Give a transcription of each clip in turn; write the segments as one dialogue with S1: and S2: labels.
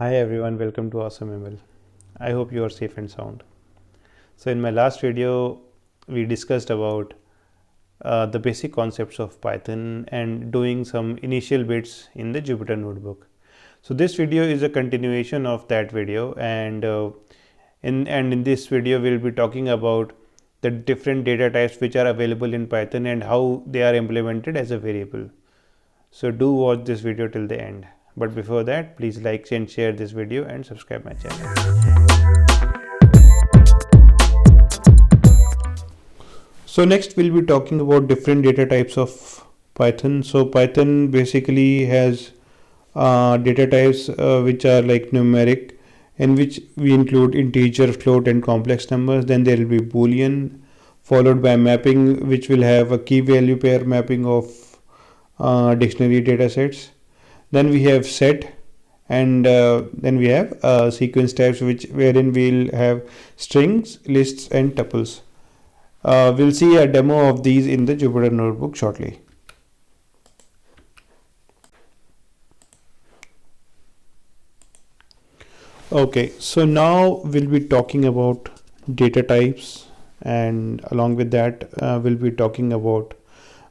S1: Hi everyone, welcome to AwesomeML. I hope you are safe and sound. So in my last video, we discussed about the basic concepts of Python and doing some initial bits in the Jupyter Notebook. So this video is a continuation of that video, and in this video we'll be talking about the different data types which are available in Python and how they are implemented as a variable. So do watch this video till the end. But before that, please like and share this video and subscribe my channel. So next we'll be talking about different data types of Python. So Python basically has data types which are like numeric, in which we include integer, float and complex numbers. Then there will be Boolean, followed by mapping, which will have a key value pair mapping of dictionary data sets. Then we have set, and then we have sequence types, wherein we'll have strings, lists and tuples. We'll see a demo of these in the Jupyter Notebook shortly. Okay, so now we'll be talking about data types, and along with that we'll be talking about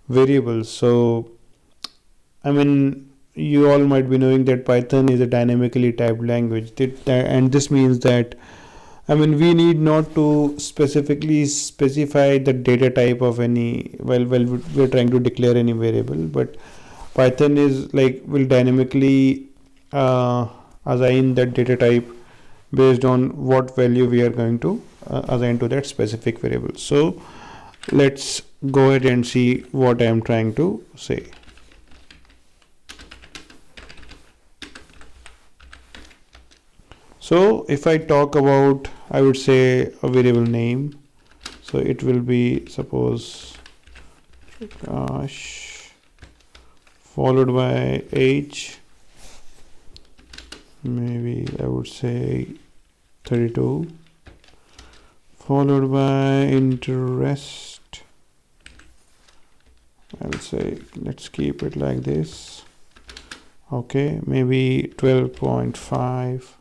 S1: variables. So you all might be knowing that Python is a dynamically typed language, and this means that we need not to specifically specify the data type of any while we're trying to declare any variable, but Python is like will dynamically assign that data type based on what value we are going to assign to that specific variable. So let's go ahead and see what I am trying to say. So if I talk about, I would say a variable name, so it will be, suppose, gosh, followed by age, maybe I would say 32, followed by interest, I would say, let's keep it like this, okay, maybe 12.5.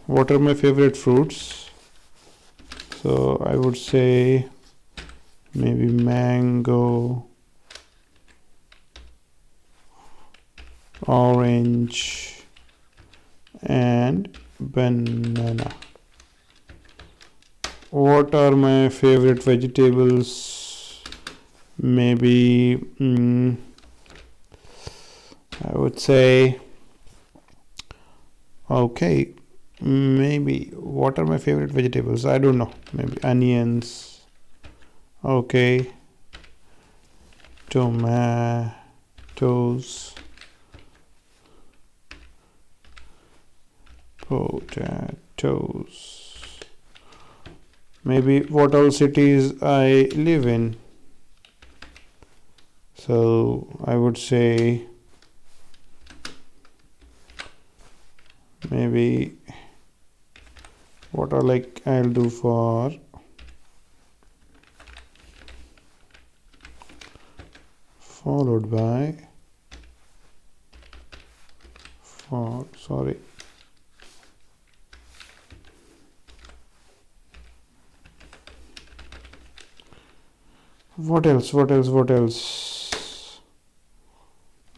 S1: What are my favorite fruits? So I would say maybe mango, orange and banana. What are my favorite vegetables? Maybe I would say, okay, maybe what are my favorite vegetables? I don't know, maybe onions, okay, tomatoes, potatoes, maybe what all cities I live in. So I would say maybe what are like I'll do for followed by for sorry what else,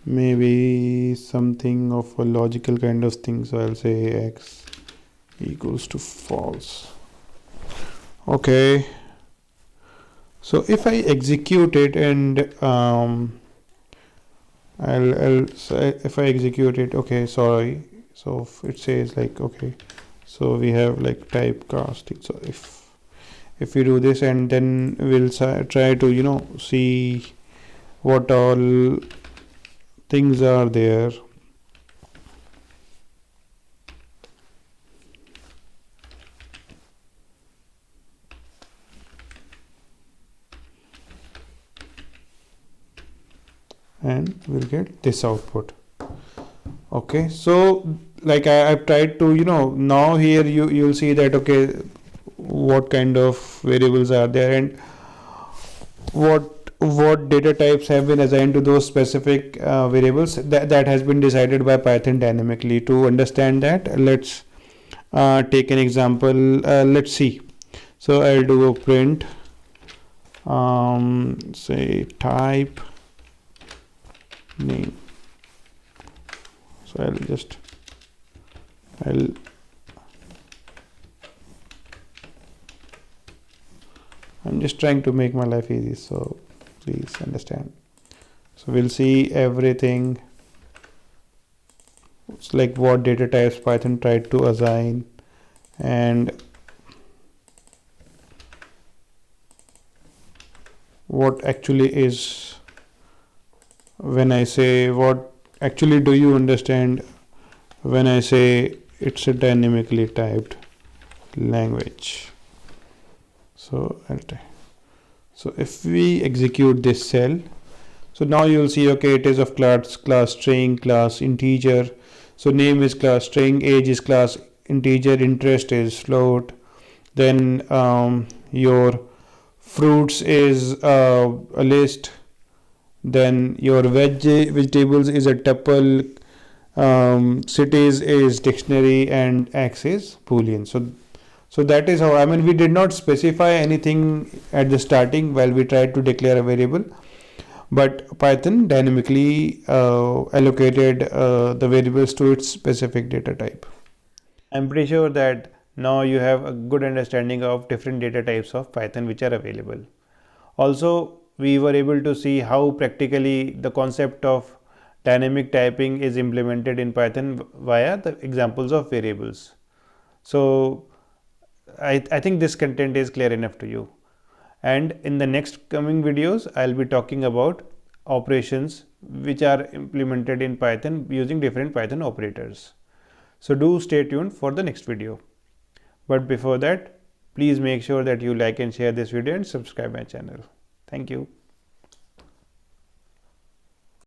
S1: maybe something of a logical kind of thing. So I'll say x equals to false. Okay, so if I execute it and if I execute it, okay, sorry, so it says like, okay, so we have like typecasting. So if we do this, and then we'll try to see what all things are there. And we'll get this output. Okay, so like I've tried to now here you'll see that, okay, what kind of variables are there and what what data types have been assigned to those specific variables, that has been decided by Python dynamically. To understand that, let's take an example. Let's see. So I'll do a print, say type name. So I'm just trying to make my life easy, so please understand. So we'll see everything. It's like what data types Python tried to assign, and what actually is, when I say, what actually do you understand when I say it's a dynamically typed language. So if we execute this cell, so now you'll see, okay, it is of class string, class integer. So name is class string, age is class integer, interest is float. Then your fruits is a list. Then your vegetables is a tuple. Cities is dictionary, and x is boolean. So that is how, I mean, we did not specify anything at the starting while we tried to declare a variable, but Python dynamically allocated the variables to its specific data type. I'm pretty sure that now you have a good understanding of different data types of Python which are available. Also, we were able to see how practically the concept of dynamic typing is implemented in Python via the examples of variables. So I think this content is clear enough to you. And in the next coming videos, I'll be talking about operations which are implemented in Python using different Python operators. So do stay tuned for the next video. But before that, please make sure that you like and share this video and subscribe my channel. Thank you.